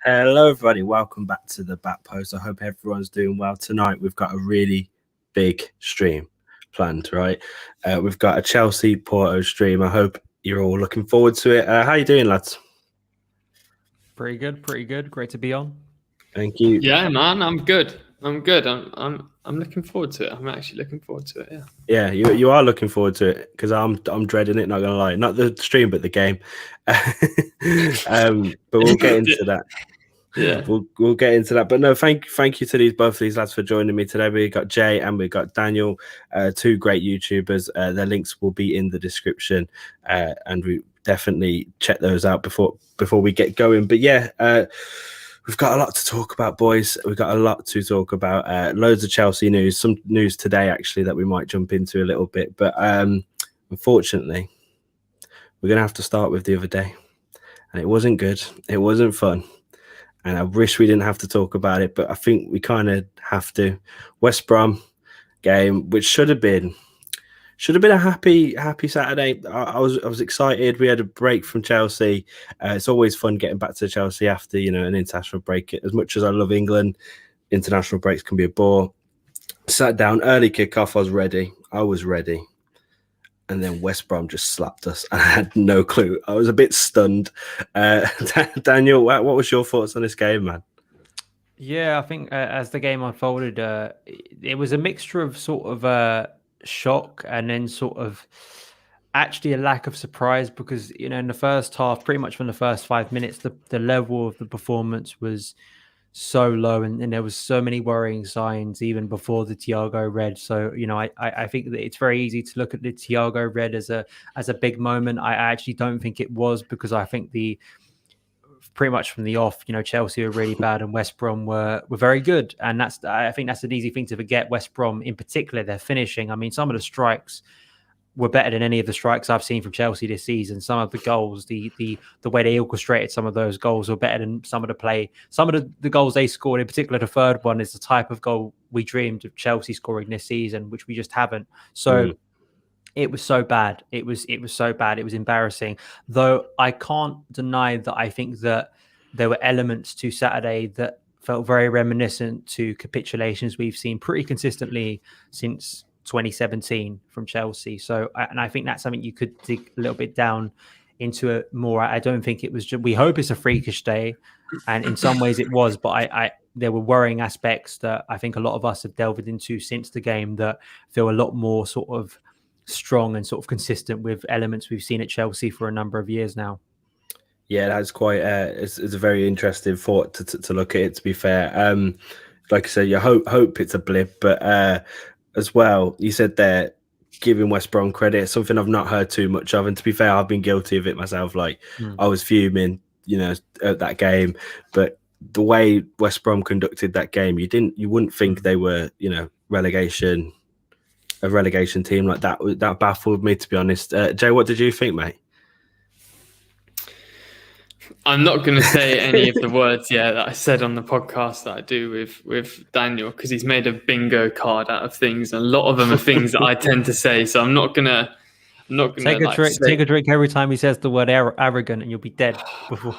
Hello, everybody. Welcome back to the Back Post. I hope everyone's doing well tonight. We've got a really big stream planned, right? We've got a Chelsea Porto stream. I hope you're all looking forward to it. How you doing, lads? Pretty good. Great to be on. Thank you. Yeah, man, I'm good. I'm looking forward to it. I'm actually looking forward to it. Yeah, you are looking forward to it because I'm dreading it. Not gonna lie, not the stream, but the game. But we'll get into that. Yeah, we'll get into that. But no, thank you to both of these lads for joining me today. We got Jay and we got Daniel, two great YouTubers. Their links will be in the description, and we definitely check those out before we get going. But yeah, we've got a lot to talk about, boys. We've got a lot to talk about. Loads of Chelsea news, some news today actually that we might jump into a little bit. But unfortunately, we're gonna have to start with the other day, and it wasn't good. It wasn't fun. And I wish we didn't have to talk about it, but I think we kind of have to. West Brom game, which should have been a happy Saturday. I was excited. We had a break from Chelsea. It's always fun getting back to Chelsea after an international break. As much as I love England, international breaks can be a bore. Sat down, early kickoff. I was ready. And then West Brom just slapped us. I had no clue. I was a bit stunned. Daniel, what was your thoughts on this game, man? Yeah, I think as the game unfolded, it was a mixture of sort of shock and then sort of actually a lack of surprise because, in the first half, pretty much from the first 5 minutes, the level of the performance was so low and there was so many worrying signs even before the Thiago red. So, I think that it's very easy to look at the Thiago red as a big moment. I actually don't think it was because I think pretty much from the off, Chelsea were really bad and West Brom were very good. And I think that's an easy thing to forget. West Brom in particular, their finishing. I mean, some of the strikes were better than any of the strikes I've seen from Chelsea this season. Some of the goals, the way they orchestrated some of those goals were better than some of the play. Some of the goals they scored, in particular the third one, is the type of goal we dreamed of Chelsea scoring this season, which we just haven't. So it was so bad. It was so bad. It was embarrassing. Though I can't deny that I think that there were elements to Saturday that felt very reminiscent to capitulations we've seen pretty consistently since 2017 from Chelsea. So, and I think that's something you could dig a little bit down into it more. I don't think it was just, we hope it's a freakish day, and in some ways it was, but there were worrying aspects that I think a lot of us have delved into since the game that feel a lot more sort of strong and sort of consistent with elements we've seen at Chelsea for a number of years now. Yeah, that's quite it's a very interesting thought to look at it, to be fair. Like I said, you hope it's a blip, but as well, you said there, giving West Brom credit, something I've not heard too much of, and to be fair, I've been guilty of it myself. Like I was fuming, at that game, but the way West Brom conducted that game, you wouldn't think they were, a relegation team like that. That baffled me, to be honest. Jay, what did you think, mate? I'm not going to say any of the words that I said on the podcast that I do with Daniel, because he's made a bingo card out of things, and a lot of them are things that I tend to say. So I'm not gonna take a drink every time he says the word arrogant, and you'll be dead before.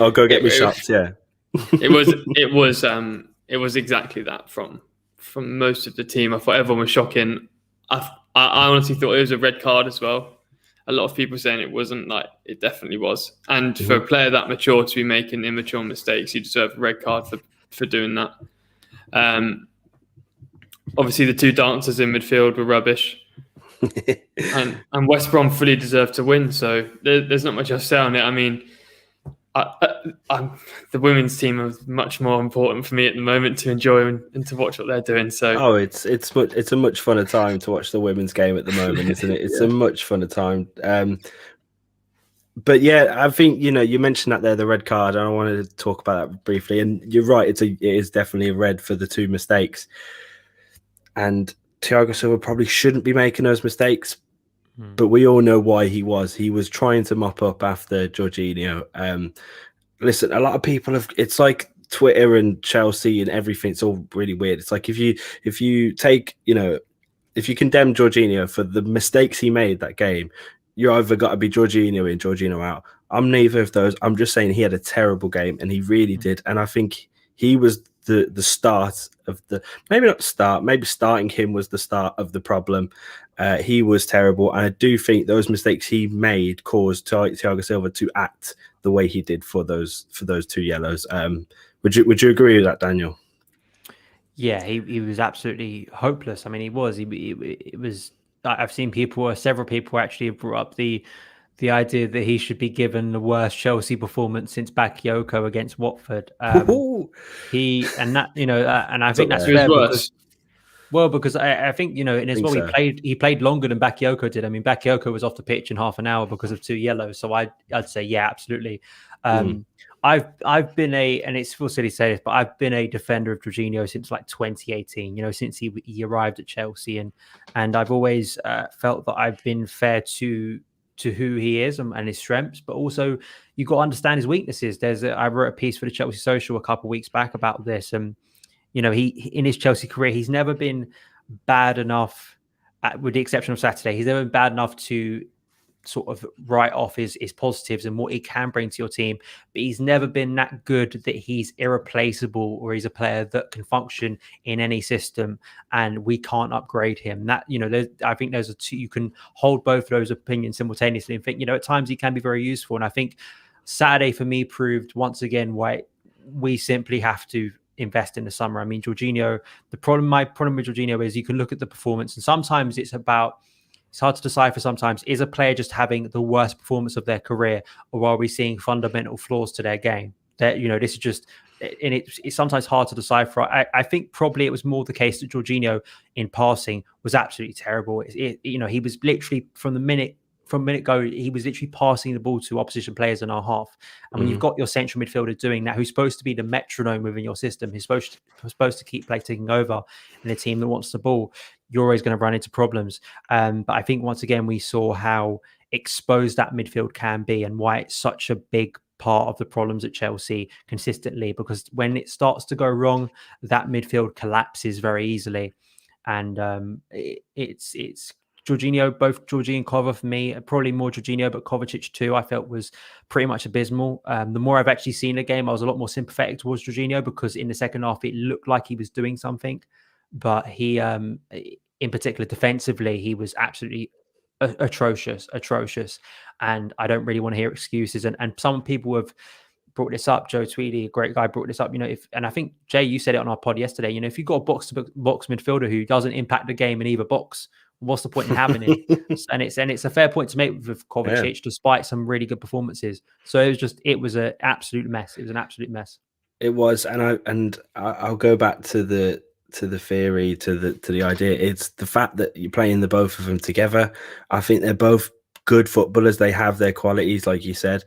I'll go get me shots. Yeah, it was exactly that from most of the team. I thought everyone was shocking. I honestly thought it was a red card as well. A lot of people saying it wasn't, like it definitely was. And for a player that mature to be making immature mistakes, you deserve a red card for doing that. Obviously, the two dancers in midfield were rubbish. and West Brom fully deserved to win. So there's not much else to say on it. I mean, the women's team are much more important for me at the moment to enjoy and to watch what they're doing. So it's a much funner time to watch the women's game at the moment, isn't it? It's a much funner time. But yeah, I think you mentioned that there, the red card, and I wanted to talk about that briefly. And you're right, it is definitely a red for the two mistakes. And Thiago Silva probably shouldn't be making those mistakes, but we all know why he was. He was trying to mop up after Jorginho. Listen, a lot of people it's like Twitter and Chelsea and everything. It's all really weird. It's like if you take, if you condemn Jorginho for the mistakes he made that game, you either got to be Jorginho in, Jorginho out. I'm neither of those. I'm just saying he had a terrible game, and he really did. And I think he was the start of maybe starting him was the start of the problem. He was terrible, and I do think those mistakes he made caused Thiago Silva to act the way he did for those two yellows. Would you agree with that, Daniel? Yeah, he was absolutely hopeless. I mean, he was. It was. I've seen several people actually have brought up the idea that he should be given the worst Chelsea performance since Bakayoko against Watford. And I think that's fair because I think he played longer than Bakayoko did. I mean, Bakayoko was off the pitch in half an hour because of two yellows. So I'd say yeah, absolutely. I've been and it's full silly to say this, but I've been a defender of Jorginho since like 2018. Since he arrived at Chelsea, and I've always felt that I've been fair to who he is and his strengths, but also you've got to understand his weaknesses. I wrote a piece for the Chelsea Social a couple of weeks back about this, and he in his Chelsea career, he's never been bad enough, with the exception of Saturday, he's never been bad enough to sort of write off his positives and what he can bring to your team, but he's never been that good that he's irreplaceable or he's a player that can function in any system and we can't upgrade him. That I think those are two, you can hold both of those opinions simultaneously and think at times he can be very useful. And I think Saturday for me proved once again why we simply have to invest in the summer. I mean, Jorginho, my problem with Jorginho is you can look at the performance and sometimes it's hard to decipher sometimes. Is a player just having the worst performance of their career, or are we seeing fundamental flaws to their game? That this is just, and it's sometimes hard to decipher. I think probably it was more the case that Jorginho in passing was absolutely terrible. He was literally from the minute from a minute go, he was literally passing the ball to opposition players in our half. And when you've got your central midfielder doing that, who's supposed to be the metronome within your system, who's supposed to keep play taking over in a team that wants the ball, you're always going to run into problems. But I think once again, we saw how exposed that midfield can be and why it's such a big part of the problems at Chelsea consistently, because when it starts to go wrong, that midfield collapses very easily. And it's Jorginho, both Jorginho and Kova for me, probably more Jorginho, but Kovacic too, I felt was pretty much abysmal. The more I've actually seen the game, I was a lot more sympathetic towards Jorginho, because in the second half, it looked like he was doing something. But he, in particular, defensively, he was absolutely atrocious. And I don't really want to hear excuses. And some people have brought this up. Joe Tweedy, a great guy, brought this up. And I think, Jay, you said it on our pod yesterday, if you've got a box-to-box midfielder who doesn't impact the game in either box, what's the point in having him? and it's a fair point to make with Kovacic, despite some really good performances. So it was an absolute mess. It was an absolute mess. It was, and I'll go back to the theory, to the idea. It's the fact that you're playing the both of them together. I think they're both good footballers. They have their qualities, like you said.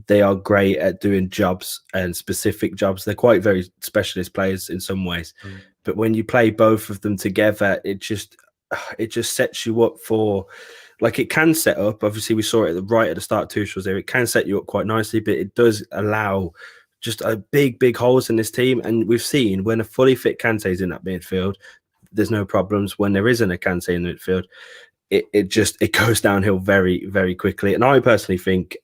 They are great at doing jobs and specific jobs. They're quite very specialist players in some ways. But when you play both of them together, it just sets you up for, like, it can set up. Obviously, we saw it right at the start. Tuchel's there. It can set you up quite nicely, but it does allow just a big holes in this team. And we've seen when a fully fit Kante's in that midfield, there's no problems. When there isn't a Kante in the midfield, it goes downhill very, very quickly. And I personally think,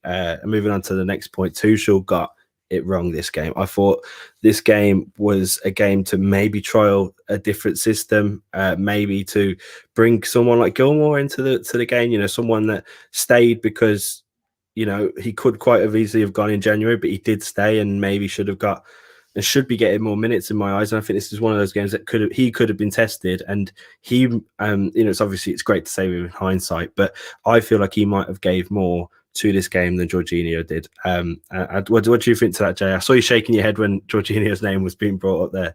moving on to the next point, Tuchel got it wrong this game. I thought this game was a game to maybe trial a different system, maybe to bring someone like Gilmour into the game, someone that stayed because, he could quite have easily have gone in January, but he did stay and maybe should be getting more minutes in my eyes. And I think this is one of those games that he could have been tested. And he, it's great to say in hindsight, but I feel like he might have gave more to this game than Jorginho did. What do you think to that, Jay? I saw you shaking your head when Jorginho's name was being brought up there.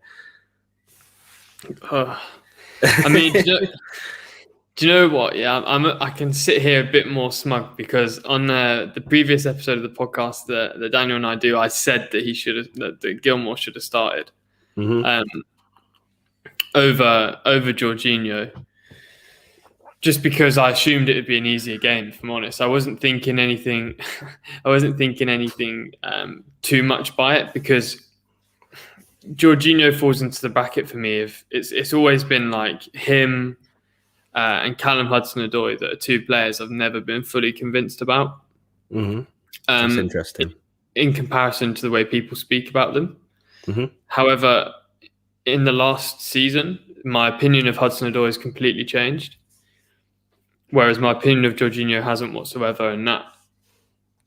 I mean, do you know what? Yeah, I can sit here a bit more smug, because on the previous episode of the podcast that Daniel and I do, I said that that Gilmour should have started over Jorginho, just because I assumed it would be an easier game. If I'm honest, I wasn't thinking anything. Too much by it, because Jorginho falls into the bracket for me of it's always been like him and Callum Hudson-Odoi that are two players I've never been fully convinced about. That's interesting in comparison to the way people speak about them. However, in the last season, my opinion of Hudson-Odoi has completely changed, whereas my opinion of Jorginho hasn't whatsoever, and that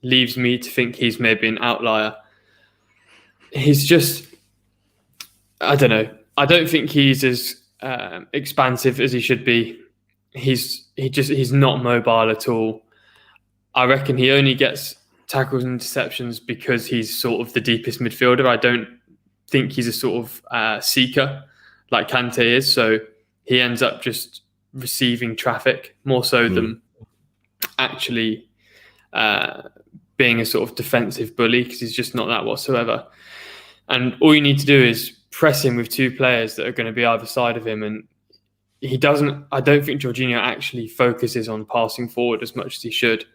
leaves me to think he's maybe an outlier. He's just, I don't know. I don't think he's as expansive as he should be. He's not mobile at all. I reckon he only gets tackles and interceptions because he's sort of the deepest midfielder. I don't think he's a sort of seeker like Kante is. So he ends up just receiving traffic more so than actually being a sort of defensive bully, because he's just not that whatsoever. And all you need to do is press him with two players that are going to be either side of him. And I don't think Jorginho actually focuses on passing forward as much as he should.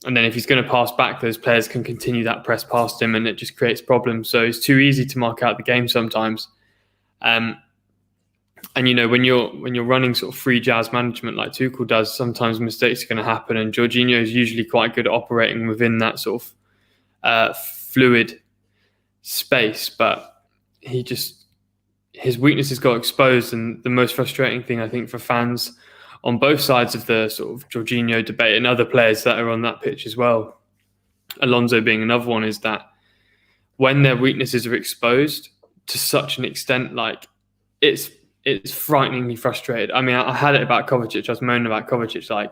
And then if he's going to pass back, those players can continue that press past him, and it just creates problems. So it's too easy to mark out the game sometimes. And when you're running sort of free jazz management like Tuchel does, sometimes mistakes are going to happen. And Jorginho is usually quite good at operating within that sort of fluid space, but his weaknesses got exposed. And the most frustrating thing, I think, for fans on both sides of the sort of Jorginho debate and other players that are on that pitch as well, Alonso being another one, is that when their weaknesses are exposed to such an extent, like it's frighteningly frustrated. I mean, I had it about Kovacic. I was moaning about Kovacic. Like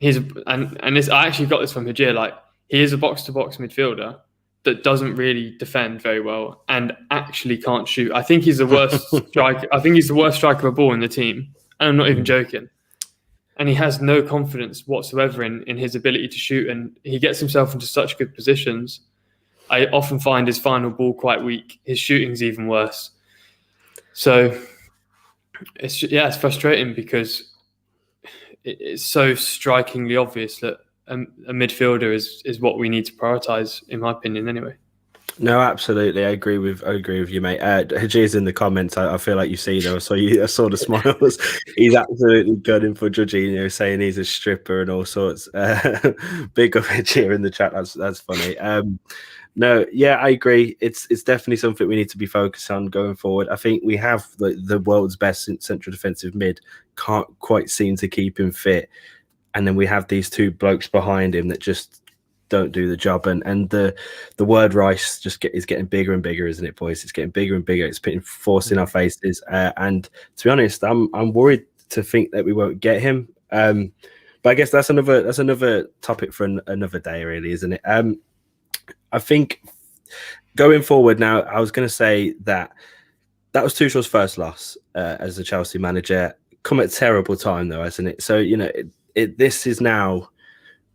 I actually got this from Hajir. Like, he is a box-to-box midfielder that doesn't really defend very well and actually can't shoot. I think he's the worst striker. I think he's the worst striker of a ball in the team. And I'm not even joking. and he has no confidence whatsoever in his ability to shoot, and he gets himself into such good positions. I often find his final ball quite weak. His shooting's even worse. So it's frustrating because it's so strikingly obvious that a midfielder is what we need to prioritise, in my opinion, anyway. No, absolutely. I agree with you, mate. Hajir's in the comments. I feel like you've seen him. I saw the smiles. He's absolutely gunning for Jorginho, saying he's a stripper and all sorts. Big up Hajir in the chat. That's funny. No, yeah, I agree. It's definitely something we need to be focused on going forward. I think we have the world's best central defensive mid. Can't quite seem to keep him fit, and then we have these two blokes behind him that just don't do the job, and the word rice just is getting bigger and bigger, isn't it, boys? It's getting bigger and bigger. It's been forced in our faces, and to be honest, I'm worried to think that we won't get him. But I guess that's another topic for another day, really, isn't it? I think going forward now, I was going to say that was Tuchel's first loss as a Chelsea manager. Come at a terrible time, though, hasn't it? So this is now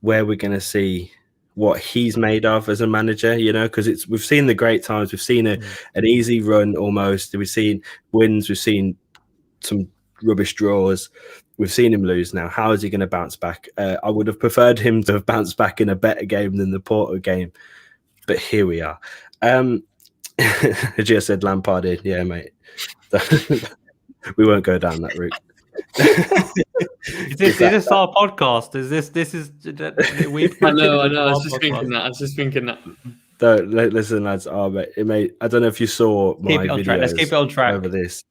where we're going to see what he's made of as a manager, because we've seen the great times, we've seen an easy run almost, we've seen wins, we've seen some rubbish draws, we've seen him lose now. How is he going to bounce back? I would have preferred him to have bounced back in a better game than the Porto game, but here we are. Hajir said Lampard in. Yeah, mate. We won't go down that route. Is this our podcast? Is this I know. I was just thinking that. Don't listen, lads. Mate, I don't know if you saw my videos. Let's keep it on track over this.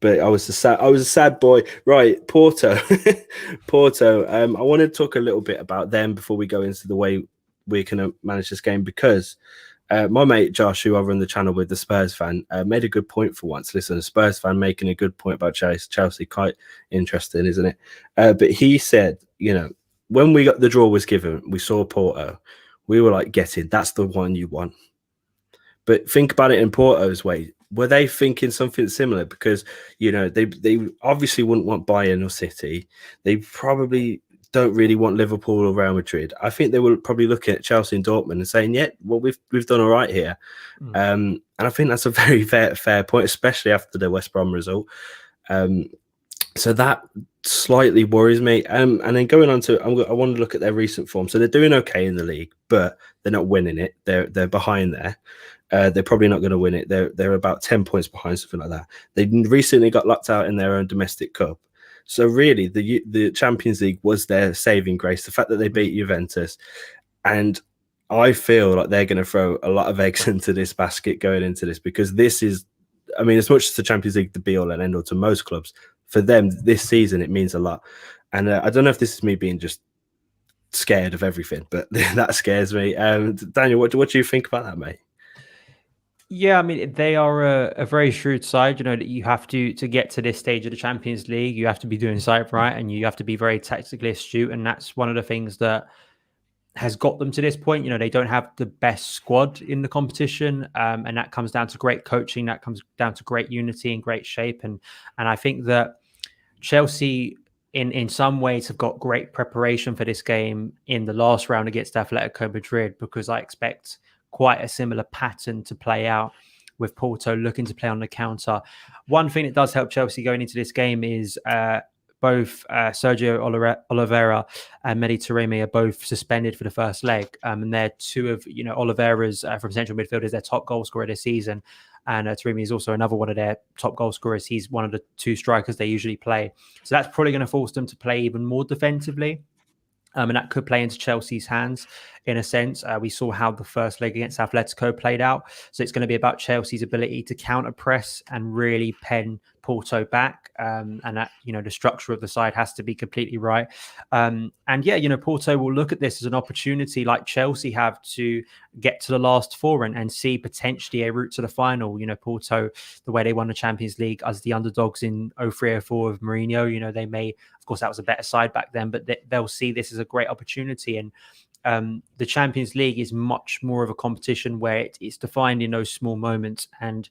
But I was a sad boy. Right, Porto. Porto. I want to talk a little bit about them before we go into the way we can manage this game, because my mate Josh, who I run the channel with, the Spurs fan, made a good point for once. Listen, a Spurs fan making a good point about Chelsea, quite interesting, isn't it? But he said, when we got the draw was given, we saw Porto, we were like, that's the one you want. But think about it in Porto's way. Were they thinking something similar? Because, they obviously wouldn't want Bayern or City. They probably don't really want Liverpool or Real Madrid. I think they were probably looking at Chelsea and Dortmund and saying, yeah, well, we've done all right here. And I think that's a very fair point, especially after the West Brom result. So that slightly worries me. And then going on to, I want to look at their recent form. So they're doing okay in the league, but they're not winning it. They're behind there. They're probably not going to win it. They're about 10 points behind, something like that. They recently got locked out in their own domestic cup. So really, the Champions League was their saving grace, the fact that they beat Juventus. And I feel like they're going to throw a lot of eggs into this basket going into this, because this is, as much as the Champions League the be all and end all to most clubs, for them this season it means a lot. And I don't know if this is me being just scared of everything, but that scares me. Daniel, what do you think about that, mate? Yeah, they are a very shrewd side. That you have to get to this stage of the Champions League, you have to be doing something right, and you have to be very tactically astute. And that's one of the things that has got them to this point. They don't have the best squad in the competition, and that comes down to great coaching. That comes down to great unity and great shape. And I think that Chelsea, in some ways, have got great preparation for this game in the last round against Atletico Madrid, because I expect quite a similar pattern to play out, with Porto looking to play on the counter. One thing that does help Chelsea going into this game is both Sergio Oliveira and Mehdi Taremi are both suspended for the first leg, and they're two of Oliveira's from central midfielders, their top goal scorer this season, and Taremi is also another one of their top goal scorers. He's one of the two strikers they usually play, so that's probably going to force them to play even more defensively. And that could play into Chelsea's hands in a sense. We saw how the first leg against Atletico played out. So it's going to be about Chelsea's ability to counter press and really pen Porto back. And that, the structure of the side has to be completely right. Porto will look at this as an opportunity, like Chelsea have, to get to the last four and see potentially a route to the final. Porto, the way they won the Champions League as the underdogs in 03-04 of Mourinho, they may, of course, that was a better side back then, but they'll see this as a great opportunity. And the Champions League is much more of a competition where it's defined in those small moments, and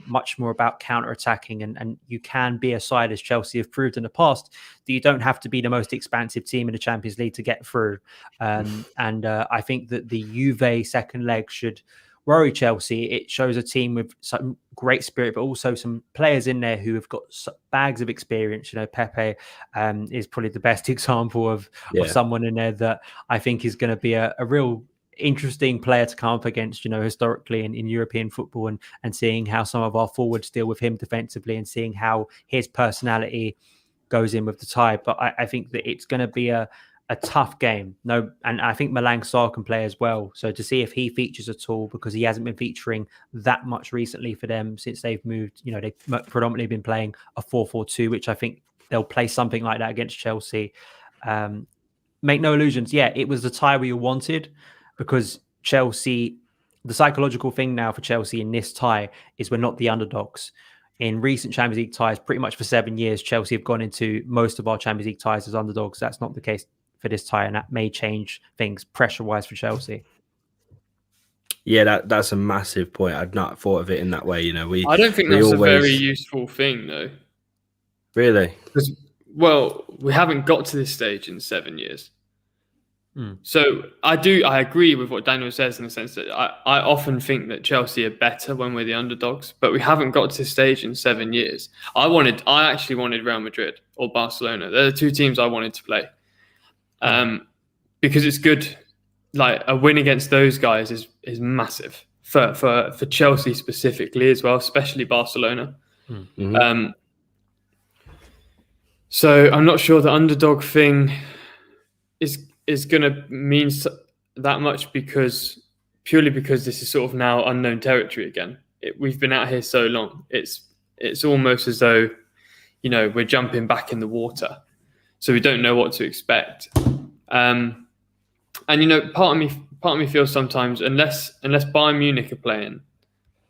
much more about counter-attacking. And you can be a side, as Chelsea have proved in the past, that you don't have to be the most expansive team in the Champions League to get through. And I think that the Juve second leg should worry Chelsea. It shows a team with some great spirit, but also some players in there who have got bags of experience. Pepe is probably the best example of someone in there that I think is going to be a real interesting player to come up against, historically in European football, and seeing how some of our forwards deal with him defensively, and seeing how his personality goes in with the tie. But I think that it's going to be a tough game. And I think Malang Sarr can play as well. So to see if he features at all, because he hasn't been featuring that much recently for them since they've moved. They've predominantly been playing a 4-4-2, which I think they'll play something like that against Chelsea. Make no illusions. Yeah, it was the tie we wanted, because Chelsea, the psychological thing now for Chelsea in this tie is we're not the underdogs. In recent Champions League ties, pretty much for 7 years, Chelsea have gone into most of our Champions League ties as underdogs. That's not the case for this tie, and that may change things pressure-wise for Chelsea. Yeah, that's a massive point. I'd not thought of it in that way. I don't think that's a very useful thing, though. Really? Well, we haven't got to this stage in 7 years. So I agree with what Daniel says, in the sense that I often think that Chelsea are better when we're the underdogs, but we haven't got to this stage in 7 years. I actually wanted Real Madrid or Barcelona. They're the two teams I wanted to play. Because it's good. Like, a win against those guys is massive for Chelsea specifically as well, especially Barcelona. So I'm not sure the underdog thing is going to mean that much, purely because this is sort of now unknown territory again. We've been out here so long. It's almost as though, we're jumping back in the water. So we don't know what to expect. And part of me feels sometimes, unless Bayern Munich are playing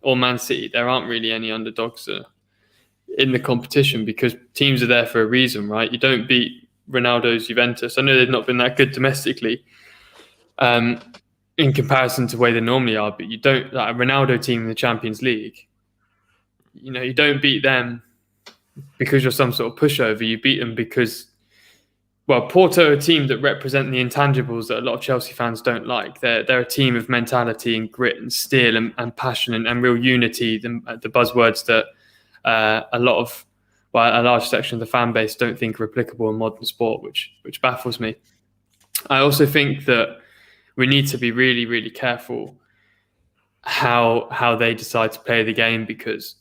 or Man City, there aren't really any underdogs in the competition, because teams are there for a reason, right? You don't beat Ronaldo's Juventus. I know they've not been that good domestically in comparison to where they normally are, but you don't, like a Ronaldo team in the Champions League, you don't beat them because you're some sort of pushover. You beat them because, well, Porto are a team that represent the intangibles that a lot of Chelsea fans don't like. They're a team of mentality and grit and steel and passion and real unity, the buzzwords that a large section of the fan base don't think are applicable in modern sport, which baffles me. I also think that we need to be really, really careful how they decide to play the game, because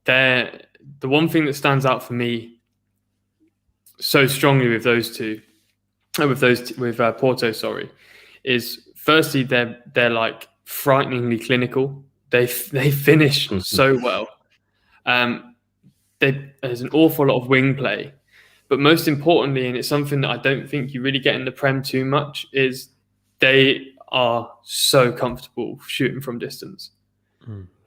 the one thing that stands out for me so strongly with Porto, is firstly they're like frighteningly clinical. They finish so well. There's an awful lot of wing play, but most importantly, and it's something that I don't think you really get in the Prem too much, is they are so comfortable shooting from distance.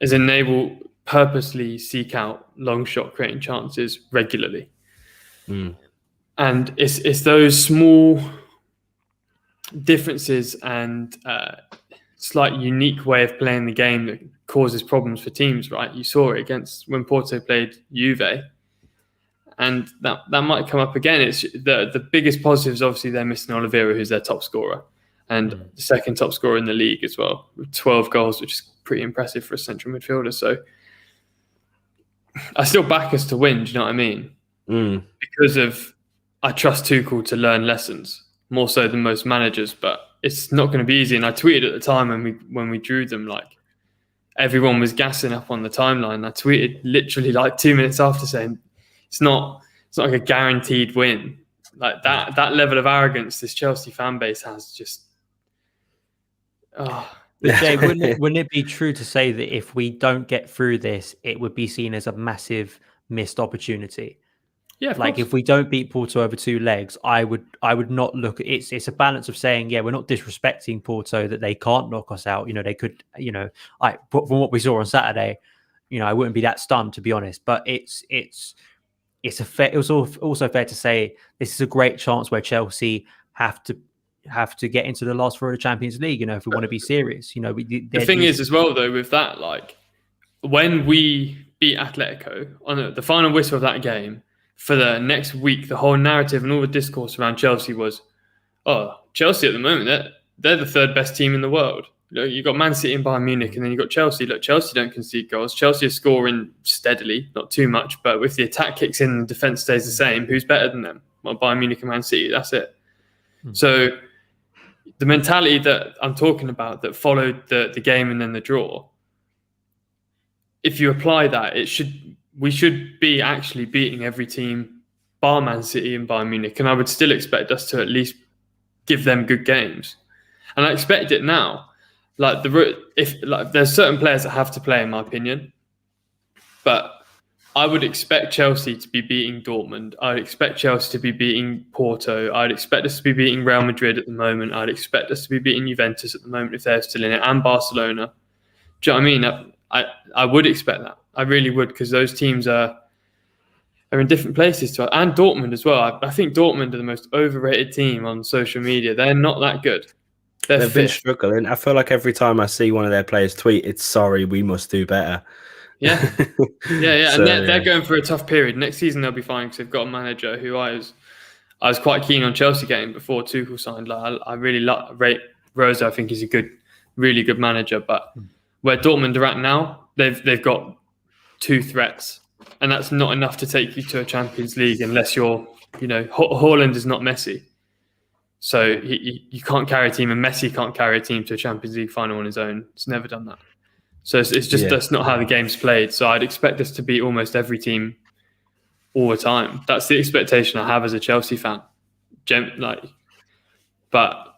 As in, they will purposely seek out long shot creating chances regularly. And it's those small differences and slight unique way of playing the game that causes problems for teams, right? You saw it against when Porto played Juve, and that might come up again. It's the biggest positive is obviously they're missing Oliveira, who's their top scorer, and the second top scorer in the league as well, with 12 goals, which is pretty impressive for a central midfielder. So I still back us to win, do you know what I mean? Because I trust Tuchel to learn lessons more so than most managers, but it's not going to be easy. And I tweeted at the time when we drew them, like, everyone was gassing up on the timeline. I tweeted literally like 2 minutes after saying it's not like a guaranteed win. Like that level of arrogance this Chelsea fan base has just. But Jay, wouldn't it be true to say that if we don't get through this, it would be seen as a massive missed opportunity? Yeah, like if we don't beat Porto over 2 legs, I would not look at it. It's a balance of saying, yeah, we're not disrespecting Porto that they can't knock us out. They could, from what we saw on Saturday, I wouldn't be that stunned, to be honest. But it's also fair to say this is a great chance where Chelsea have to have to get into the last four of the Champions League. If we want to be serious, the thing is as well though with that, like when we beat Atletico on the final whistle of that game, for the next week, the whole narrative and all the discourse around Chelsea was, oh, Chelsea at the moment, they're the third best team in the world. You've got Man City and Bayern Munich, and then you've got Chelsea. Look, Chelsea don't concede goals. Chelsea are scoring steadily, not too much, but if the attack kicks in and the defence stays the same, who's better than them? Well, Bayern Munich and Man City, that's it. So the mentality that I'm talking about that followed the game and then the draw, if you apply that, we should be actually beating every team bar Man City and Bayern Munich, and I would still expect us to at least give them good games. And I expect it now. There's certain players that have to play, in my opinion, but I would expect Chelsea to be beating Dortmund. I'd expect Chelsea to be beating Porto. I'd expect us to be beating Real Madrid at the moment. I'd expect us to be beating Juventus at the moment if they're still in it, and Barcelona. Do you know what I mean? I would expect that. I really would, because those teams are in different places to us. And Dortmund as well. I think Dortmund are the most overrated team on social media. They're not that good. They've been struggling. I feel like every time I see one of their players tweet, it's sorry, we must do better. Yeah. Yeah. So, and they're going through a tough period. Next season they'll be fine because they've got a manager who I was quite keen on Chelsea getting before Tuchel signed. I really rate Rosa. I think he's a really good manager. But where Dortmund are at now, they've got two threats, and that's not enough to take you to a Champions League unless you're, Haaland is not Messi. So you can't carry a team, and Messi can't carry a team to a Champions League final on his own. He's never done that. So it's just that's not how the game's played. So I'd expect us to beat almost every team all the time. That's the expectation I have as a Chelsea fan. But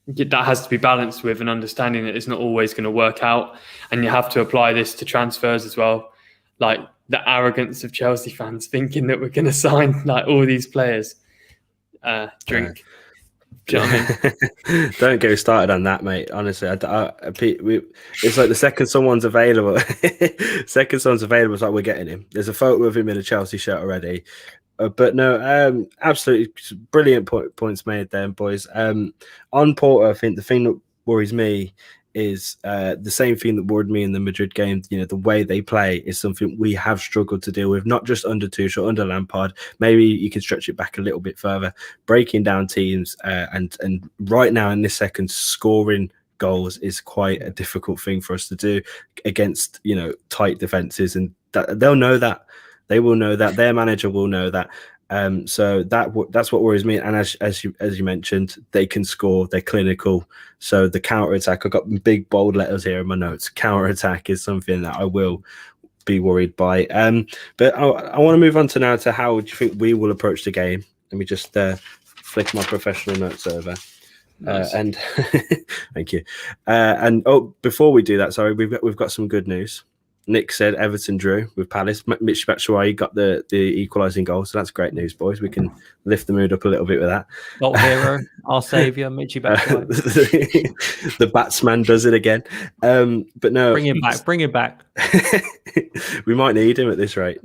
that has to be balanced with an understanding that it's not always going to work out, and you have to apply this to transfers as well. Like the arrogance of Chelsea fans thinking that we're going to sign like all these players. Drink. Do you know what I mean? Don't get started on that, mate. Honestly, it's like the second someone's available, it's like we're getting him. There's a photo of him in a Chelsea shirt already. But no, absolutely brilliant points made there, boys. On Porto, I think the thing that worries me is the same thing that worried me in the Madrid game. The way they play is something we have struggled to deal with, not just under Tuchel, under Lampard. Maybe you can stretch it back a little bit further, breaking down teams and right now in this second, scoring goals is quite a difficult thing for us to do against tight defenses, and they'll know that. They will know that. Their manager will know that. So that's what worries me. And as you mentioned, they can score. They're clinical. So the counter attack, I've got big bold letters here in my notes. Counter attack is something that I will be worried by. But I want to move on to how do you think we will approach the game? Let me just flick my professional notes over. Nice. And thank you. And before we do that, sorry, we've got some good news. Nick said Everton drew with Palace. Mitch Batshuayi got the equalising goal, so that's great news, boys. We can lift the mood up a little bit with that. Not hero, our saviour, Mitchy Batshuayi. The batsman does it again. But no, bring him back. We might need him at this rate.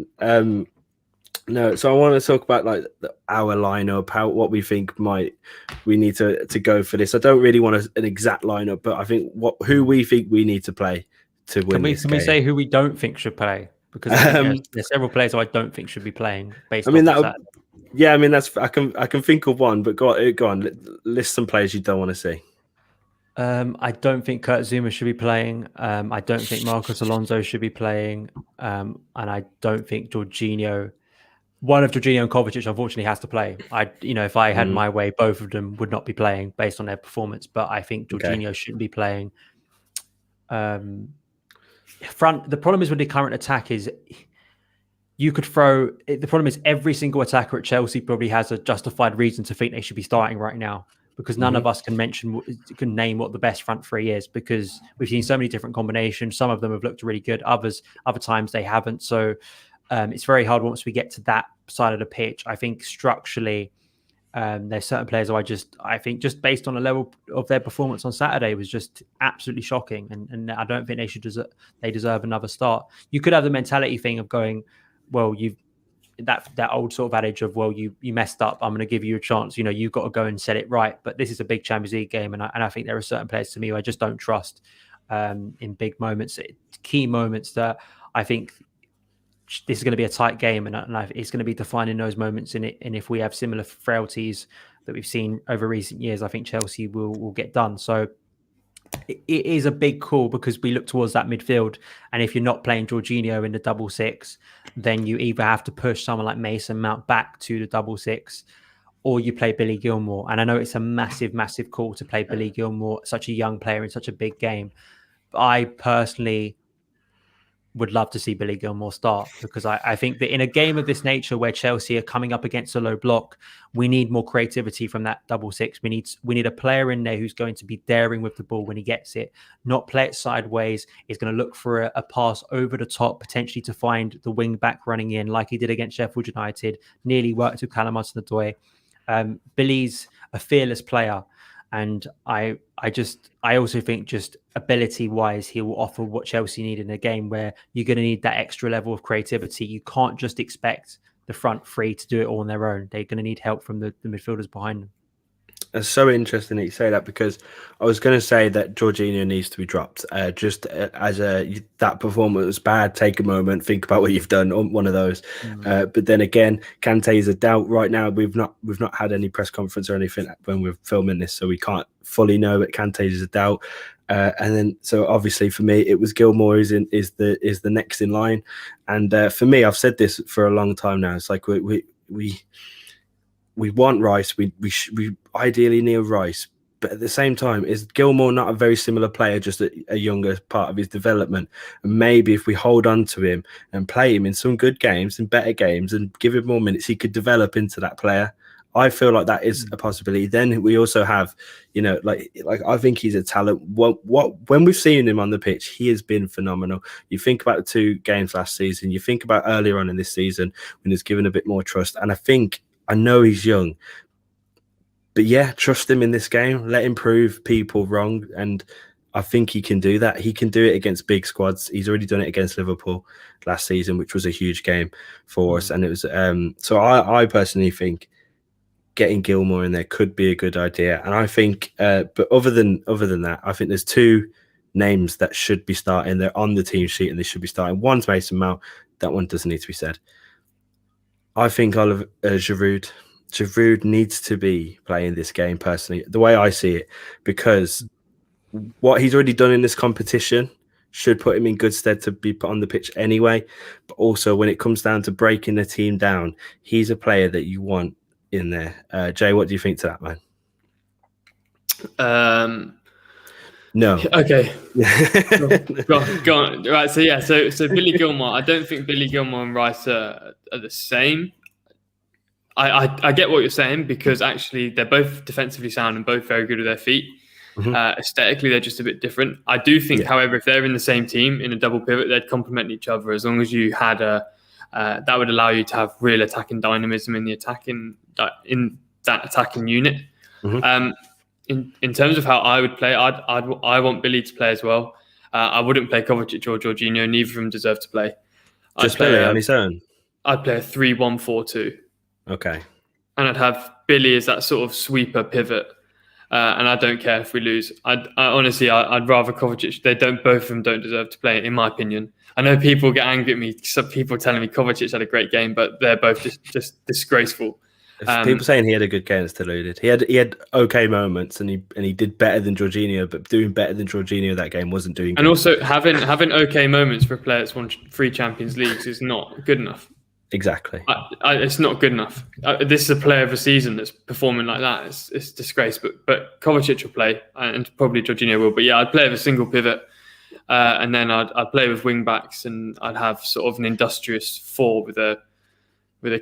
No, so I want to talk about like our lineup, what we think we need to go for this. I don't really want an exact lineup, but I think who we think we need to play to win this game. Can we say who we don't think should play? Because there's several players who I don't think should be playing. Based on that. Yeah, I mean that's I can think of one, but go on, list some players you don't want to see. I don't think Kurt Zouma should be playing. I don't think Marcos Alonso should be playing, and I don't think Jorginho. One of Jorginho and Kovacic unfortunately has to play. If I had my way, both of them would not be playing based on their performance. But I think Jorginho shouldn't be playing. The problem is with the current attack is you could throw. The problem is every single attacker at Chelsea probably has a justified reason to think they should be starting right now, because none of us can name what the best front three is, because we've seen so many different combinations. Some of them have looked really good. Other times they haven't. So it's very hard once we get to that side of the pitch. I think structurally, there's certain players who I think just based on the level of their performance on Saturday was just absolutely shocking, and I don't think they deserve another start. You could have the mentality thing of going, well, that old sort of adage of, well, you messed up, I'm going to give you a chance. You've got to go and set it right. But this is a big Champions League game, and I think there are certain players to me who I just don't trust in big moments, key moments that I think this is going to be a tight game, and it's going to be defining those moments in it. And if we have similar frailties that we've seen over recent years, I think Chelsea will get done. So it is a big call because we look towards that midfield, and if you're not playing Jorginho in the double six, then you either have to push someone like Mason Mount back to the double six, or you play Billy Gilmour. And I know it's a massive call to play Billy Gilmour, such a young player in such a big game. But I personally would love to see Billy Gilmour start, because I think that in a game of this nature where Chelsea are coming up against a low block, we need more creativity from that double six. We need a player in there who's going to be daring with the ball when he gets it, not play it sideways. He's going to look for a pass over the top, potentially to find the wing back running in, like he did against Sheffield United, nearly worked with Callum Hudson-Odoi. Billy's a fearless player. And I also think, just ability-wise, he will offer what Chelsea need in a game where you're going to need that extra level of creativity. You can't just expect the front three to do it all on their own. They're going to need help from the midfielders behind them. It's so interesting that you say that, because I was going to say that Jorginho needs to be dropped. Just as that performance was bad, take a moment, think about what you've done on one of those. But then again, Kante is a doubt right now. We've not had any press conference or anything when we're filming this, so we can't fully know. But Kante is a doubt. And then, so obviously for me, it was Gilmour is the next in line. And for me, I've said this for a long time now. It's like we want Rice. We ideally need Rice, but at the same time, is Gilmour not a very similar player, just a younger part of his development? And maybe if we hold on to him and play him in some good games and better games and give him more minutes, he could develop into that player. I feel like that is a possibility. Then we also have, like I think he's a talent. When we've seen him on the pitch, he has been phenomenal. You think about the 2 games last season. You think about earlier on in this season when he's given a bit more trust. And I know he's young, but yeah, trust him in this game. Let him prove people wrong. And I think he can do that. He can do it against big squads. He's already done it against Liverpool last season, which was a huge game for us. And it was, so I personally think getting Gilmour in there could be a good idea. And I think, but other than that, I think there's 2 names that should be starting. They're on the team sheet and they should be starting. One's Mason Mount. That one doesn't need to be said. I think Oliver Giroud needs to be playing this game, personally, the way I see it, because what he's already done in this competition should put him in good stead to be put on the pitch anyway. But also, when it comes down to breaking the team down, he's a player that you want in there. Jay, what do you think to that, man? No. Okay. Go on. Right. So yeah. So Billy Gilmour. I don't think Billy Gilmour and Rice are the same. I get what you're saying, because actually they're both defensively sound and both very good with their feet. Aesthetically, they're just a bit different. I do think, however, if they're in the same team in a double pivot, they'd complement each other, as long as you had that would allow you to have real attacking dynamism in that attacking unit. In terms of how I would play, I want Billy to play as well. I wouldn't play Kovacic or Jorginho. Neither of them deserve to play. Just Billy on his own? I'd play a 3-1-4-2. Okay. And I'd have Billy as that sort of sweeper pivot. And I don't care if we lose. I'd rather Kovacic. Both of them don't deserve to play, in my opinion. I know people get angry at me. Some people telling me Kovacic had a great game, but they're both just disgraceful. People saying he had a good game is deluded. He had okay moments, and he did better than Jorginho, but doing better than Jorginho that game wasn't doing good. And also having okay moments for a player that's won 3 Champions Leagues is not good enough. Exactly. It's not good enough. This is a player of a season that's performing like that. It's disgrace. But Kovacic will play, and probably Jorginho will. But yeah, I'd play with a single pivot, and then I'd play with wing backs, and I'd have sort of an industrious 4 with a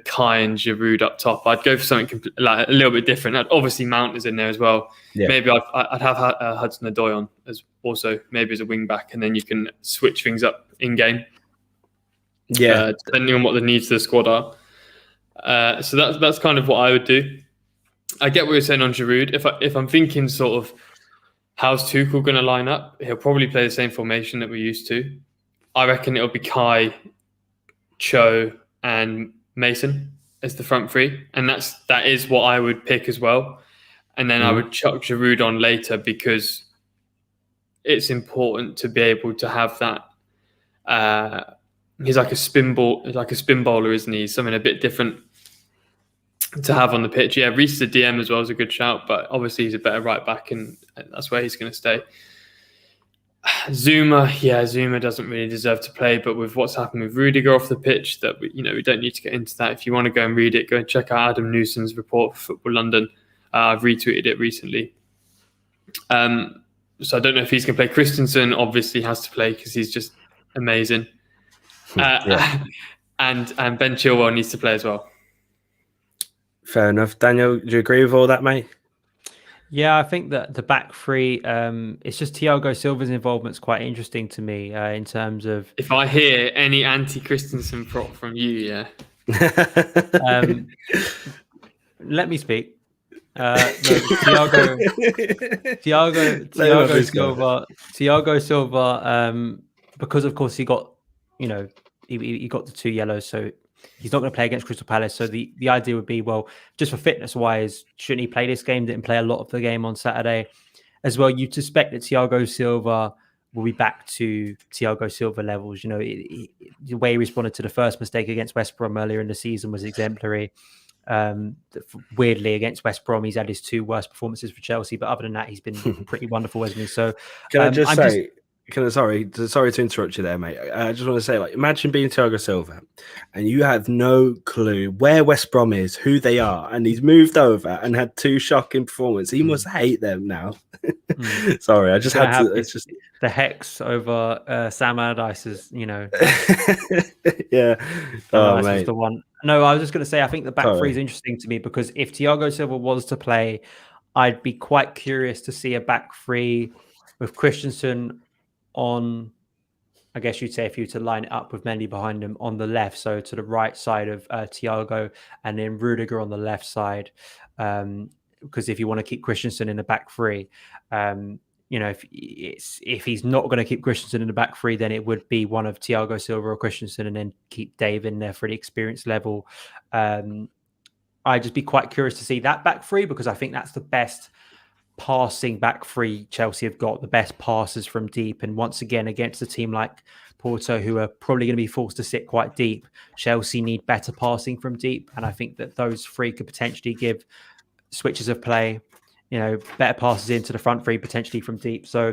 Kai and Giroud up top. I'd go for something like a little bit different. Obviously, Mount is in there as well. Yeah. Maybe I'd have Hudson-Odoi on as also maybe as a wing back, and then you can switch things up in game. Yeah, depending on what the needs of the squad are. So that's kind of what I would do. I get what you're saying on Giroud. If I'm thinking sort of how's Tuchel going to line up, he'll probably play the same formation that we're used to. I reckon it'll be Kai, Cho, and Mason as the front three, and that is what I would pick as well. And then I would chuck Giroud on later because it's important to be able to have that. He's like a spin bowler, isn't he? He's something a bit different to have on the pitch. Yeah, Reece the DM as well is a good shout, but obviously he's a better right back, and that's where he's going to stay. Zuma doesn't really deserve to play, but with what's happened with Rudiger off the pitch, that we don't need to get into that. If you want to go and read it, go and check out Adam Newson's report for Football London. I've retweeted it recently. So I don't know if he's going to play. Christensen obviously has to play because he's just amazing. And Ben Chilwell needs to play as well. Fair enough. Daniel, do you agree with all that, mate? Yeah, I think that the back three, it's just Thiago Silva's involvement's quite interesting to me in terms of... If I hear any anti-Christensen prop from you, yeah. Let me speak. Thiago Silva, because of course he got, he got the 2 yellows, so he's not going to play against Crystal Palace. So the idea would be, well, just for fitness wise, shouldn't he play this game? Didn't play a lot of the game on Saturday as well. You'd suspect that Thiago Silva will be back to Thiago Silva levels. The way he responded to the first mistake against West Brom earlier in the season was exemplary. Weirdly, against West Brom, he's had his 2 worst performances for Chelsea, but other than that, he's been pretty wonderful, hasn't he? So can I just say, sorry to interrupt you there, mate. I just want to say, imagine being Thiago Silva and you have no clue where West Brom is, who they are, and he's moved over and had 2 shocking performances. He must hate them now. Sorry, I just had to. It's just the hex over Sam Allardyce's, yeah. Oh, mate. The one. No, I was just going to say, I think the back three is interesting to me because if Thiago Silva was to play, I'd be quite curious to see a back three with Christensen on, I guess you'd say, if you were to line it up with Mendy behind him on the left, so to the right side of Thiago, and then Rudiger on the left side. Because if you want to keep Christensen in the back three, if he's not going to keep Christensen in the back three, then it would be one of Thiago Silva or Christensen, and then keep Dave in there for the experience level. I'd just be quite curious to see that back three because I think that's the best passing back three Chelsea have got, the best passes from deep. And once again, against a team like Porto, who are probably going to be forced to sit quite deep, Chelsea need better passing from deep. And I think that those 3 could potentially give switches of play, better passes into the front 3 potentially from deep. So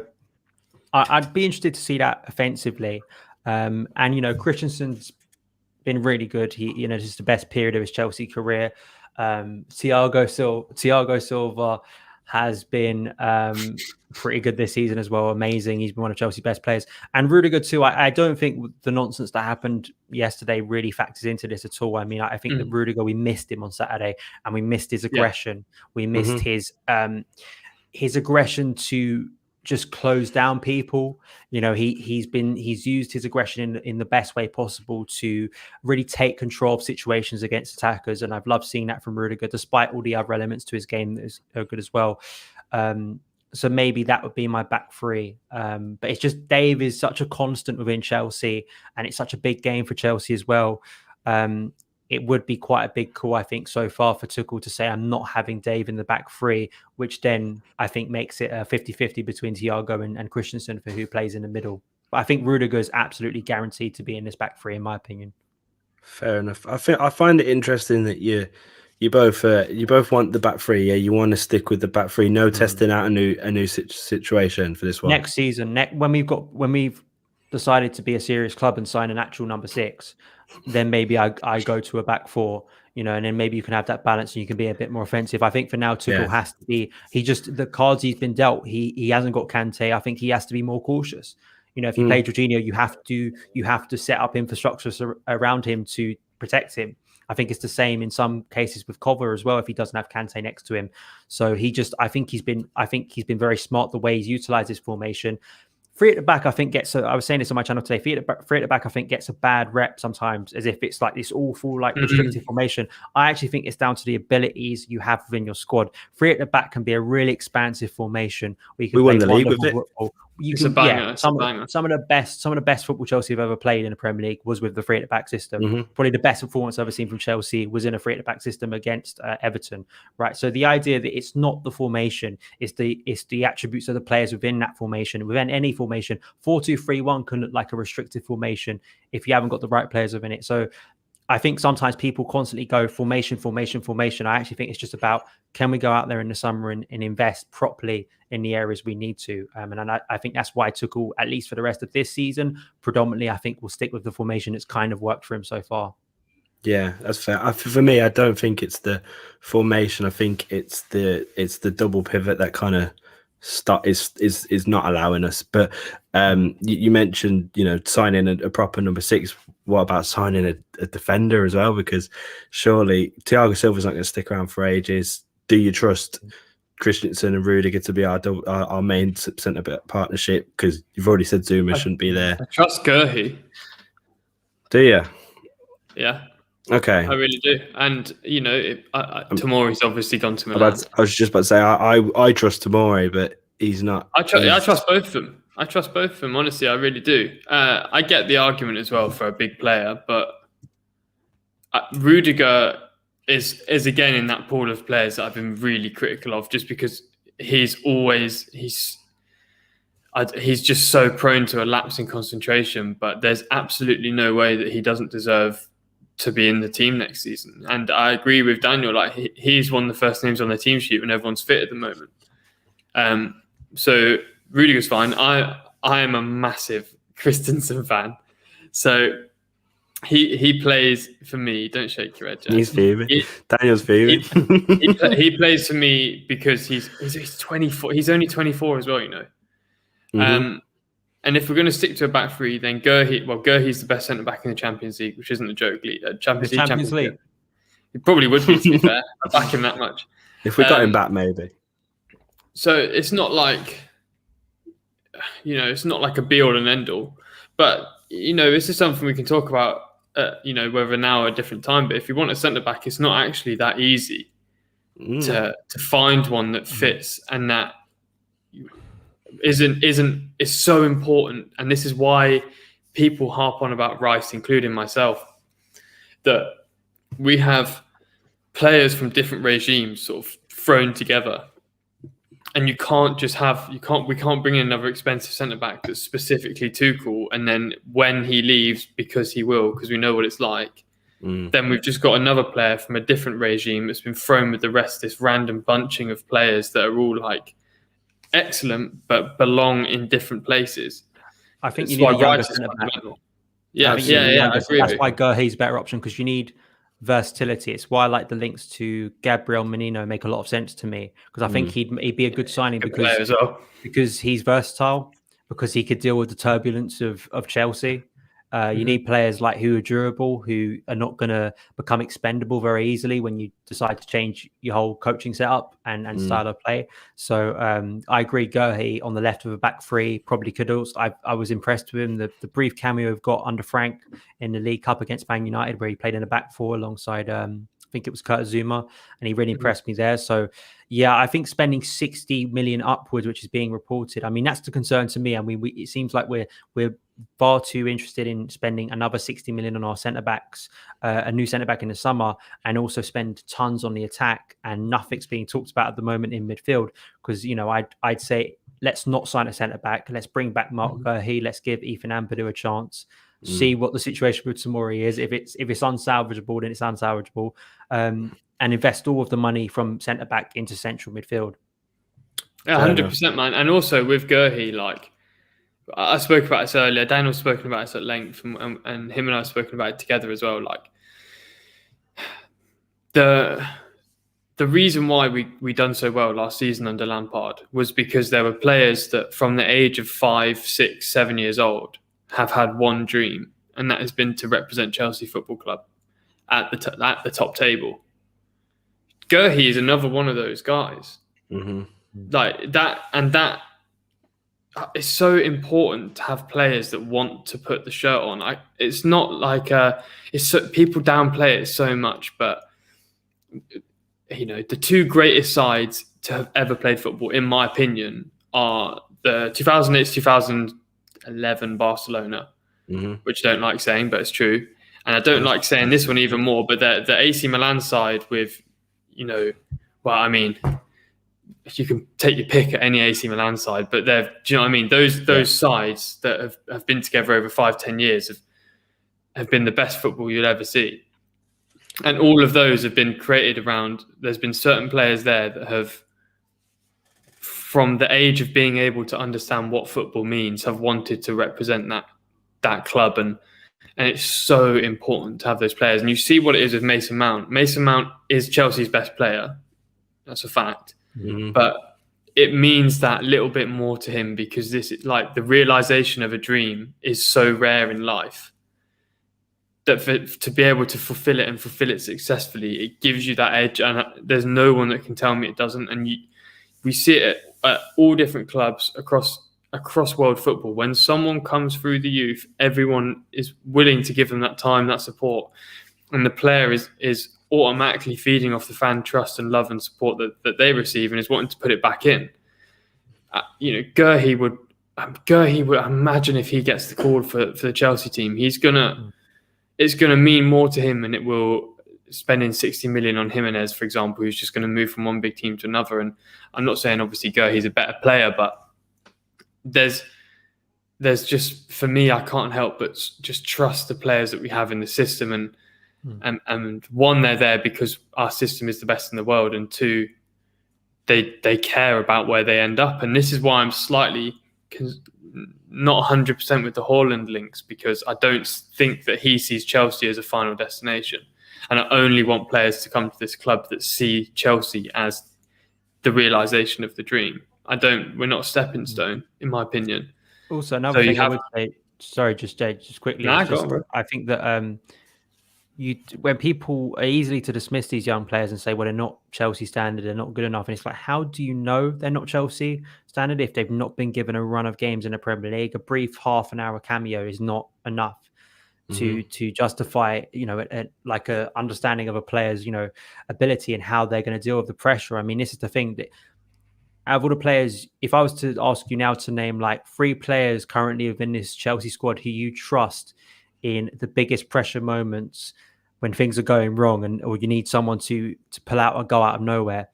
I'd be interested to see that offensively. And Christensen's been really good. He, this is the best period of his Chelsea career. Thiago Silva has been pretty good this season as well. Amazing. He's been one of Chelsea's best players. And Rudiger too. I don't think the nonsense that happened yesterday really factors into this at all. I mean, I think that Rudiger, we missed him on Saturday and we missed his aggression. Yeah. We missed his aggression to just close down people. He's used his aggression in the best way possible to really take control of situations against attackers. And I've loved seeing that from Rudiger, despite all the other elements to his game that is good as well. So maybe that would be my back three. But it's just Dave is such a constant within Chelsea, and it's such a big game for Chelsea as well. It would be quite a big call, I think, so far for Tuchel to say, I'm not having Dave in the back three, which then I think makes it a 50-50 between Thiago and Christensen for who plays in the middle. But I think Rudiger is absolutely guaranteed to be in this back three, in my opinion. Fair enough. I find it interesting that you both want the back three. Yeah, you want to stick with the back three. No testing out a new situation for this one. Next season, when we've decided to be a serious club and sign an actual number 6, then maybe I go to a back 4, and then maybe you can have that balance and you can be a bit more offensive. I think for now, Tuchel has to be, the cards he's been dealt, he hasn't got Kante. I think he has to be more cautious. If you play Jorginho, you have to set up infrastructure around him to protect him. I think it's the same in some cases with Kova as well, if he doesn't have Kante next to him. So I think he's been very smart the way he's utilized his formation. Three at the back, I think I was saying this on my channel today, three at the back, I think gets a bad rep sometimes, as if it's like this awful, restrictive formation. I actually think it's down to the abilities you have within your squad. Three at the back can be a really expansive formation where you can play wonderful football. It's a banger. It's a banger. Some of the best football Chelsea have ever played in the Premier League was with the 3 at the back system. Probably the best performance I've ever seen from Chelsea was in a 3 at the back system against Everton. Right. So the idea that it's not the formation, it's the attributes of the players within that formation. Within any formation, 4-2-3-1 can look like a restricted formation if you haven't got the right players within it. So I think sometimes people constantly go formation. I actually think it's just about, can we go out there in the summer and invest properly in the areas we need to? And I think that's why Tuchel, at least for the rest of this season, predominantly, I think will stick with the formation that's kind of worked for him so far. Yeah, that's fair. For me, I don't think it's the formation. I think it's the double pivot that kind of is not allowing us. But you mentioned, signing a proper number 6. What about signing a defender as well? Because surely Thiago Silva's not going to stick around for ages. Do you trust Christensen and Rudiger to be our main centre back partnership? Because you've already said Zuma shouldn't be there. I trust Gurhi. Do you? Yeah. Okay. I really do. And, Tomori's obviously gone to Milan. I was just about to say, I trust Tomori, but he's not. I trust both of them. Honestly, I really do. I get the argument as well for a big player, but Rudiger is again in that pool of players that I've been really critical of, just because he's just so prone to a lapse in concentration. But there's absolutely no way that he doesn't deserve to be in the team next season. And I agree with Daniel, like he's one of the first names on the team sheet when everyone's fit at the moment. So Rudiger's fine. I am a massive Christensen fan. So he plays for me. Don't shake your head, Jack. He's fuming. Daniel's fuming. He plays for me because he's 24. He's only 24 as well, And if we're going to stick to a back 3, then Gurhi's the best centre back in the Champions League, which isn't a joke. Champions League. He probably would be, to be fair. I back him that much. If we got him back, maybe. So it's not like, it's not like a be all and end all. But, this is something we can talk about, whether now or a different time. But if you want a centre back, it's not actually that easy to find one that fits and that is so important. And this is why people harp on about Rice, including myself, that we have players from different regimes sort of thrown together, and we can't bring in another expensive centre back that's specifically Tuchel, and then when he leaves, because he will, because we know what it's like, then we've just got another player from a different regime that's been thrown with the rest of this random bunching of players that are all like excellent but belong in different places. I think you need a younger centre back. I agree. That's why Gurhi's a better option, because you need versatility. It's why I like the links to Gabriel Menino make a lot of sense to me, because I think he'd be a good signing because he's versatile, because he could deal with the turbulence of Chelsea. You need players like who are durable, who are not going to become expendable very easily when you decide to change your whole coaching setup and style of play. So I agree, Gurhi on the left of a back 3 probably could also. I was impressed with him. The brief cameo we've got under Frank in the League Cup against Man United, where he played in a back 4 alongside I think it was Curtis Zuma, and he really impressed me there. So, yeah, I think spending 60 million upwards, which is being reported, I mean, that's the concern to me. I mean, it seems like we're far too interested in spending another 60 million on our centre backs, a new centre back in the summer, and also spend tons on the attack, and nothing's being talked about at the moment in midfield. Because, I'd say let's not sign a centre back. Let's bring back Mark Gurhi. Let's give Ethan Ampadu a chance. See what the situation with Tomori is. If it's unsalvageable, then it's unsalvageable. And invest all of the money from centre back into central midfield. Yeah, 100%, man. And also with Gurhi, like I spoke about this earlier. Daniel's spoken about this at length, and him and I have spoken about it together as well. Like the reason why we done so well last season under Lampard was because there were players that from the age of 5, 6, 7 years old have had one dream, and that has been to represent Chelsea Football Club at the top table. Gurhi is another one of those guys. Like that, and that is so important to have players that want to put the shirt on. It's not like people downplay it so much, but the 2 greatest sides to have ever played football, in my opinion, are the 2008 to 2011 Barcelona, which I don't like saying, but it's true. And I don't like saying this one even more, but the AC Milan side with, well, I mean, you can take your pick at any AC Milan side, but do you know what I mean? Those sides that have been together over 5-10 years have been the best football you'll ever see. And all of those have been created around, there's been certain players there that have, from the age of being able to understand what football means, have wanted to represent that club. And it's so important to have those players. And you see what it is with Mason Mount. Mason Mount is Chelsea's best player. That's a fact. But it means that little bit more to him because this is like the realization of a dream is so rare in life that to be able to fulfill it and fulfill it successfully, it gives you that edge. And there's no one that can tell me it doesn't. And we see it at all different clubs across world football. When someone comes through the youth, everyone is willing to give them that time, that support. And the player is automatically feeding off the fan trust and love and support that they receive and is wanting to put it back in. Gurhi would imagine if he gets the call for the Chelsea team, it's gonna mean more to him, and it will spending 60 million on Jimenez, for example, who's just going to move from one big team to another. And I'm not saying obviously Gurhi's a better player, but there's just, for me, I can't help but just trust the players that we have in the system. And one, they're there because our system is the best in the world, and two, they care about where they end up. And this is why I'm slightly not 100% with the Haaland links, because I don't think that he sees Chelsea as a final destination. And I only want players to come to this club that see Chelsea as the realisation of the dream. We're not a stepping stone, in my opinion. Also, another thing I would say, sorry, just quickly. Nah, I think that when people are easily to dismiss these young players and say, well, they're not Chelsea standard, they're not good enough. And it's like, how do you know they're not Chelsea standard if they've not been given a run of games in the Premier League? A brief half-an-hour cameo is not enough to justify, like a understanding of a player's, ability and how they're going to deal with the pressure. I mean, this is the thing that out of all the players, if I was to ask you now to name like 3 players currently within this Chelsea squad who you trust in the biggest pressure moments when things are going wrong or you need someone to pull out or go out of nowhere,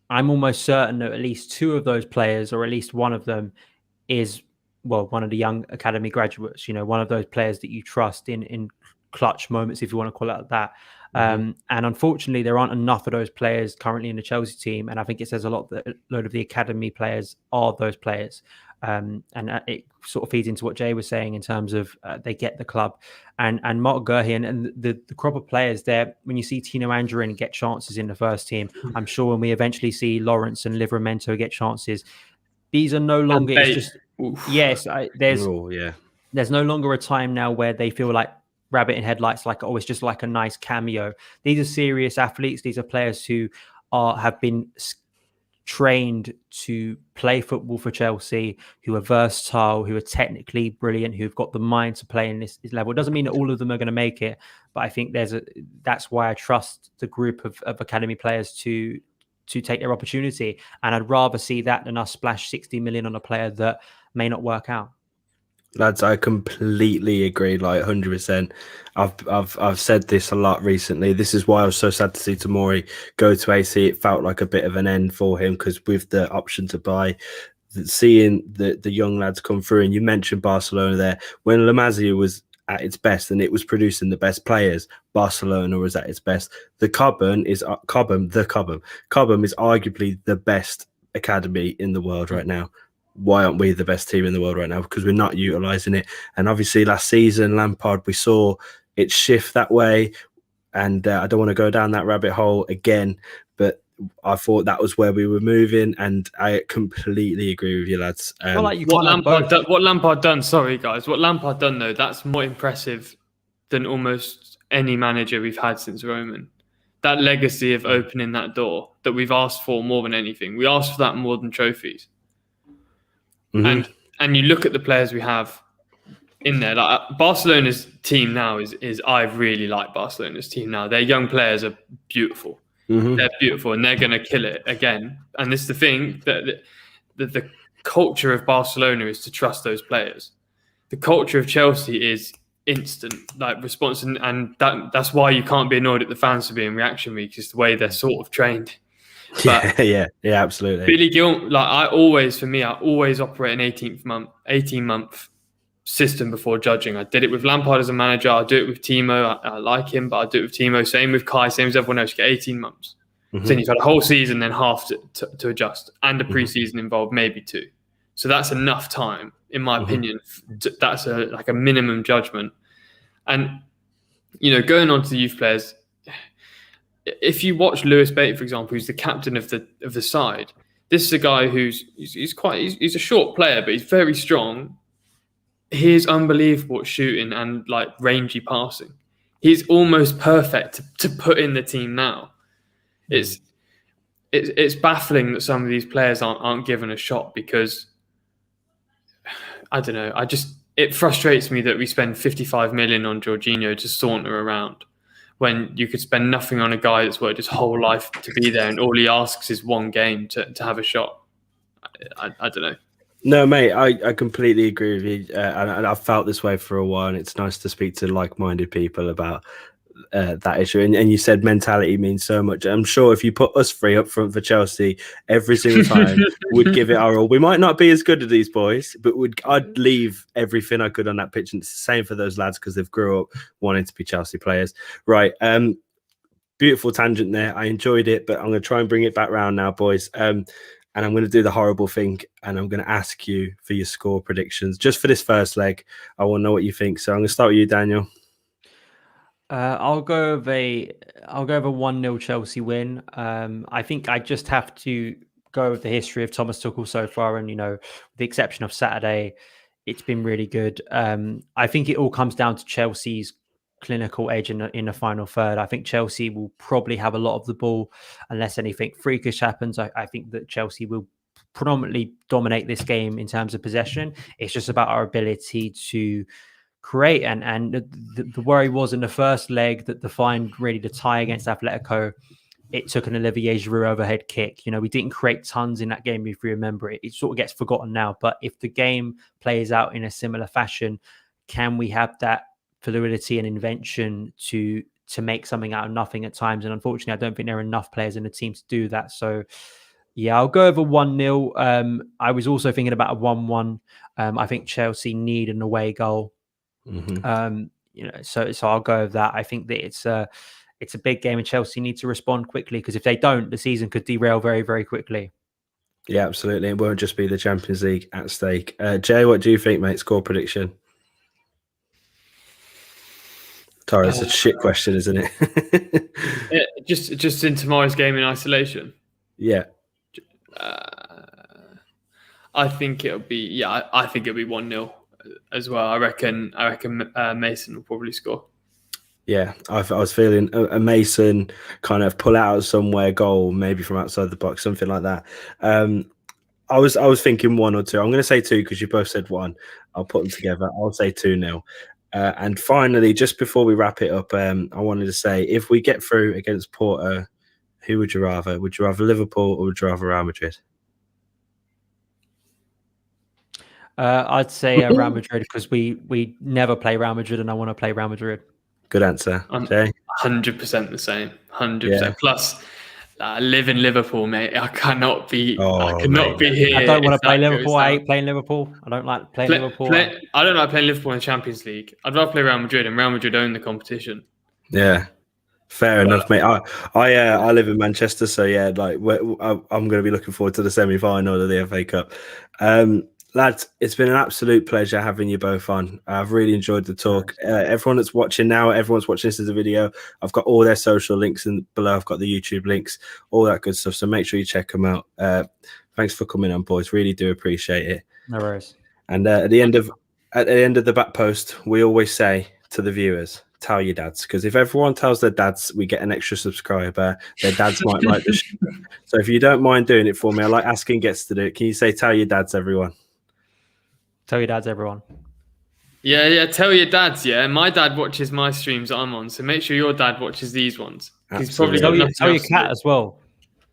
I'm almost certain that at least 2 of those players, or at least one of them, is one of the young academy graduates, one of those players that you trust in clutch moments, if you want to call it that. And unfortunately, there aren't enough of those players currently in the Chelsea team. And I think it says a lot that a load of the academy players are those players. And it sort of feeds into what Jay was saying in terms of they get the club. And Mark Gurhi and the crop of players there, when you see Tino Anjorin get chances in the first team, I'm sure when we eventually see Lawrence and Livramento get chances, these are no longer, it's just, there's no longer a time now where they feel like rabbit in headlights, like, it's just like a nice cameo. These are serious athletes. These are players who have been trained to play football for Chelsea, who are versatile, who are technically brilliant, who've got the mind to play in this level. It doesn't mean that all of them are going to make it, but I think that's why I trust the group of academy players to take their opportunity. And I'd rather see that than us splash 60 million on a player that may not work out. Lads, I completely agree, like 100%. I've said this a lot recently. This is why I was so sad to see Tomori go to AC. It felt like a bit of an end for him, because with the option to buy, seeing the young lads come through, and you mentioned Barcelona there, when La Masia was at its best and it was producing the best players, Barcelona was at its best. Cobham is arguably the best academy in the world right now. Why aren't we the best team in the world right now? Because we're not utilising it. And obviously last season, Lampard, we saw it shift that way. And I don't want to go down that rabbit hole again, but I thought that was where we were moving. And I completely agree with you, lads. What Lampard done, sorry guys, what Lampard done though, that's more impressive than almost any manager we've had since Roman. That legacy of opening that door that we've asked for more than anything. We asked for that more than trophies. And you look at the players we have in there. Like Barcelona's team now is I really like Barcelona's team now. Their young players are beautiful. They're beautiful, and they're going to kill it again. And this is the thing, that the culture of Barcelona is to trust those players. The culture of Chelsea is instant response, and that's why you can't be annoyed at the fans for being reactionary, because the way they're sort of trained. But yeah, absolutely. Billy Gil, I always operate an 18-month system before judging. I did it with Lampard as a manager. I do it with Timo. I like him, but I do it with Timo. Same with Kai. Same as everyone else. You get 18 months. So then you've had a whole season, then half to adjust, and a preseason involved, maybe 2. So that's enough time, in my opinion. That's a minimum judgment. And going on to the youth players, if you watch Lewis Bate, for example, who's the captain of the side, this is a guy he's a short player, but he's very strong. He is unbelievable at shooting and rangy passing. He's almost perfect to put in the team now. It's baffling that some of these players aren't given a shot, because I don't know. It frustrates me that we spend 55 million on Jorginho to saunter around, when you could spend nothing on a guy that's worked his whole life to be there, and all he asks is one game to have a shot. I don't know. No, mate, I completely agree with you. And I've felt this way for a while, and it's nice to speak to like-minded people about that issue. And you said mentality means so much. I'm sure if you put us 3 up front for Chelsea every single time, we'd give it our all. We might not be as good as these boys, but I'd leave everything I could on that pitch. And it's the same for those lads, because they've grew up wanting to be Chelsea players. Right. Beautiful tangent there. I enjoyed it, but I'm going to try and bring it back round now, boys. And I'm going to do the horrible thing, and I'm going to ask you for your score predictions just for this first leg. I want to know what you think. So I'm going to start with you, Daniel. I'll go with a 1-0 Chelsea win. I think I just have to go with the history of Thomas Tuchel so far, and with the exception of Saturday, it's been really good. I think it all comes down to Chelsea's clinical edge in the final third. I think Chelsea will probably have a lot of the ball unless anything freakish happens. I think that Chelsea will predominantly dominate this game in terms of possession. It's just about our ability to create, and the worry was in the first leg that defined really the tie against Atletico. It took an Olivier Giroud overhead kick. We didn't create tons in that game, if you remember. It sort of gets forgotten now, but if the game plays out in a similar fashion, can we have that fluidity and invention to make something out of nothing at times? And unfortunately, I don't think there are enough players in the team to do that. So yeah, I'll go over 1-0. I was also thinking about a 1-1. I think Chelsea need an away goal. So I'll go with that. I think that it's a big game, and Chelsea need to respond quickly, because if they don't, the season could derail very, very quickly. Yeah, absolutely. It won't just be the Champions League at stake. Jay, what do you think, mate? Score prediction? Sorry, it's a shit question, isn't it? just in tomorrow's game in isolation. Yeah. I think it'll be 1-0 as well. I reckon Mason will probably score. Yeah, I was feeling a Mason kind of pull out somewhere goal, maybe from outside the box, something like that. I was thinking 1 or 2. I'm going to say 2 because you both said 1. I'll put them together. I'll say 2-0. And finally, just before we wrap it up, I wanted to say, if we get through against Porto, who would you rather? Would you rather Liverpool or would you rather Real Madrid? I'd say Real Madrid, because we never play Real Madrid, and I want to play Real Madrid. Good answer, Jay. 100% the same. 100%. Yeah. Plus, I live in Liverpool, mate. I cannot be. I cannot be here. I don't want to play Liverpool. I hate playing Liverpool. I don't like playing Liverpool. I don't like playing Liverpool in the Champions League. I'd rather play Real Madrid, and Real Madrid own the competition. Yeah, fair enough, mate. I live in Manchester, so yeah, I'm going to be looking forward to the semi-final of the FA Cup. Lads, it's been an absolute pleasure having you both on. I've really enjoyed the talk. Everyone that's watching now, everyone's watching this as a video, I've got all their social links below. I've got the YouTube links, all that good stuff. So make sure you check them out. Thanks for coming on, boys. Really do appreciate it. No worries. And at the end of the back post, we always say to the viewers, tell your dads, because if everyone tells their dads, we get an extra subscriber. Their dads might like the show. So if you don't mind doing it for me, I like asking guests to do it. Can you say tell your dads, everyone? Tell your dads, everyone. Yeah. Tell your dads. Yeah, my dad watches my streams that I'm on, so make sure your dad watches these ones. He's probably got tell your cat as well.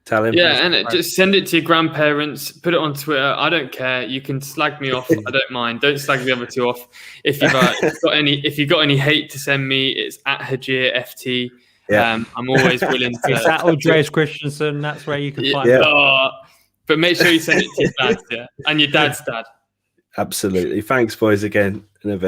Tell him. Yeah, and just send it to your grandparents. Put it on Twitter. I don't care. You can slag me off. I don't mind. Don't slag the other two off. If you've got any hate to send me, it's at Hajir FT. Yeah. I'm always willing to. It's at Andreas Christensen. That's where you can find it. But make sure you send it to your dad, and your dad's dad. Absolutely. Thanks, boys, again.